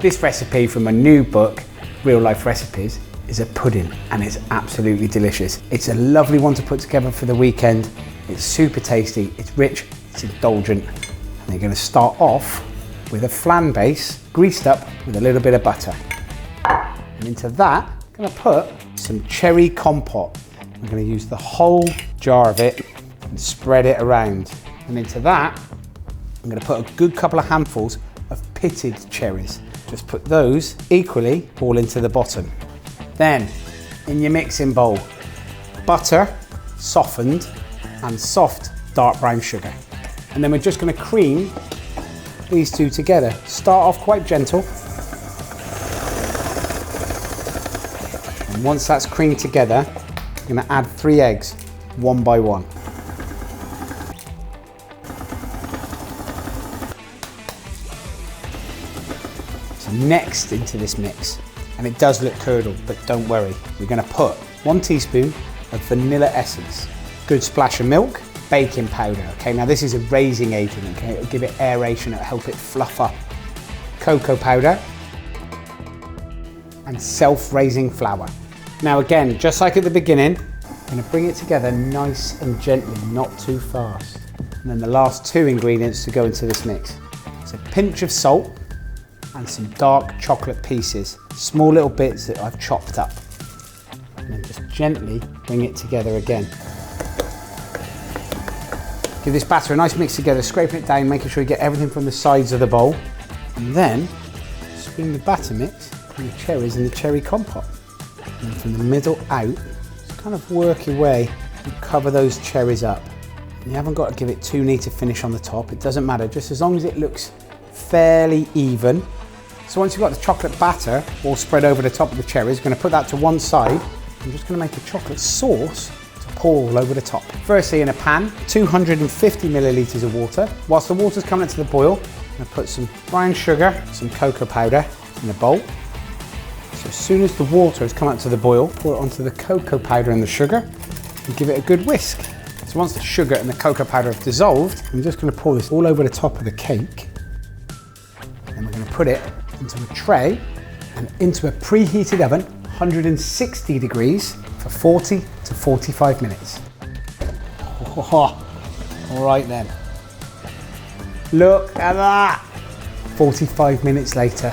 This recipe from my new book, Real Life Recipes, is a pudding and it's absolutely delicious. It's a lovely one to put together for the weekend. It's super tasty, it's rich, it's indulgent. And you're going to start off with a flan base, greased up with a little bit of butter. And into that, I'm going to put some cherry compote. I'm going to use the whole jar of it and spread it around. And into that, I'm going to put a good couple of handfuls of pitted cherries. Just put those equally all into the bottom. Then, in your mixing bowl, butter, softened, and soft dark brown sugar. And then we're just going to cream these two together. Start off quite gentle. And once that's creamed together, I'm going to add 3 eggs, one by one. So next into this mix, and it does look curdled, but don't worry. We're going to put 1 teaspoon of vanilla essence, good splash of milk, baking powder. Okay, now this is a raising agent. Okay, it'll give it aeration, it'll help it fluff up. Cocoa powder and self-raising flour. Now again, just like at the beginning, I'm going to bring it together nice and gently, not too fast. And then the last 2 ingredients to go into this mix. So a pinch of salt and some dark chocolate pieces, small little bits that I've chopped up. And then just gently bring it together again. Give this batter a nice mix together, scraping it down, making sure you get everything from the sides of the bowl. And then swing the batter mix from the cherries and the cherry compote. And then from the middle out, just kind of work your way and cover those cherries up. And you haven't got to give it too neat a finish on the top, it doesn't matter, just as long as it looks fairly even. So once you've got the chocolate batter all spread over the top of the cherries, I'm going to put that to one side. I'm just going to make a chocolate sauce to pour all over the top. Firstly, in a pan, 250 millilitres of water. Whilst the water's coming to the boil, I'm going to put some brown sugar, some cocoa powder in a bowl. So as soon as the water has come up to the boil, pour it onto the cocoa powder and the sugar and give it a good whisk. So once the sugar and the cocoa powder have dissolved, I'm just going to pour this all over the top of the cake. And we're going to put it into a tray and into a preheated oven, 160 degrees for 40 to 45 minutes. Oh, all right then. Look at that. 45 minutes later,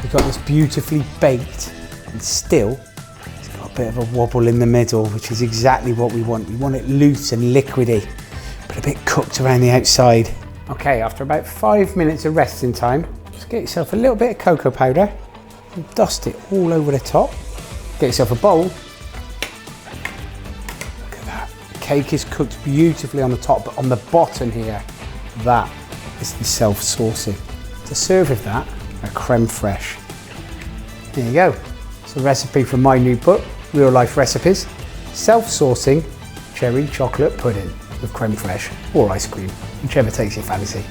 we've got this beautifully baked and still it's got a bit of a wobble in the middle, which is exactly what we want. We want it loose and liquidy, but a bit cooked around the outside. Okay, after about 5 minutes of resting time, just get yourself a little bit of cocoa powder and dust it all over the top. Get yourself a bowl. Look at that. The cake is cooked beautifully on the top, but on the bottom here, that is the self-saucing. To serve with that, a creme fraiche. There you go. It's a recipe from my new book, Real Life Recipes. Self-saucing cherry chocolate pudding with creme fraiche or ice cream, whichever takes your fancy.